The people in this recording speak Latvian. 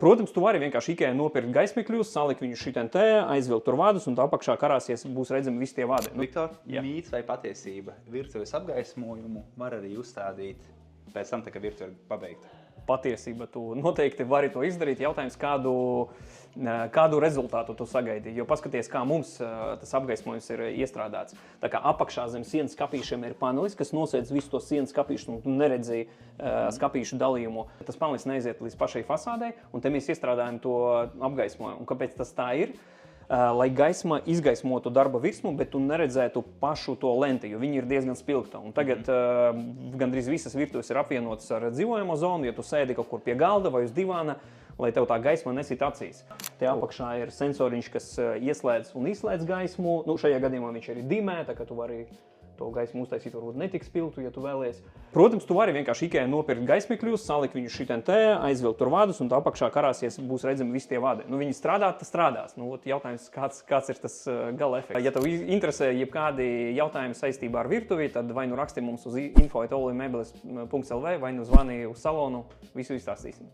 Protams, tu vari vienkārši IKEA nopirkt gaismikļus, salikt viņus šitien te, aizvilkt tur vadus un tā apakšā karāsies būs redzami visi tie vadi. Viktor, mīts vai patiesība? Virtuves apgaismojumu var arī uzstādīt pēc tam, kad virtuve ir pabeigta. Patiesība, tu noteikti vari to izdarīt. Jautājums, kādu rezultātu tu sagaidi. Jo paskaties, kā mums tas apgaismojums ir iestrādāts. Tā kā apakšā zem sienas skapīšiem ir panelis, kas nosēdz visu to sienas skapīšus, un tu neredzi skapīšu dalījumu. Tas panelis neiziet līdz pašai fasādei, un te mēs iestrādājam to apgaismojumu. Un kāpēc tas tā ir? Lai gaisma izgaismotu darba virsmu, bet tu neredzētu pašu to lenti, jo viņi ir diezgan spilgta. Un tagad gandrīz visas virtuves ir apvienotas ar dzīvojamo zonu, ja tu sēdi kaut kur pie galda vai uz divāna, lai tev tā gaisma nesit acīs. Te apakšā ir sensoriņš, kas ieslēdz un izslēdz gaismu. Šajā gadījumā viņš arī dimē, tā ka tu vari to gaismu uztaisīt varbūt netik spilgtu, ja tu vēlies. Protams, tu vari vienkārši IKEA nopirkt gaismikļus, salikt viņus šitien te, aizvilkt tur vadus un tā apakšā karāsies būs redzami visi tie vadi. Viņi tas strādās. Jautājums, kāds ir tas gala efekts. Ja tev interesē jebkādi jautājumi saistībā ar virtuvi, tad vai nu raksti mums uz info@olimeblis.lv vai nu zvani uz salonu, visu izstāstīsim.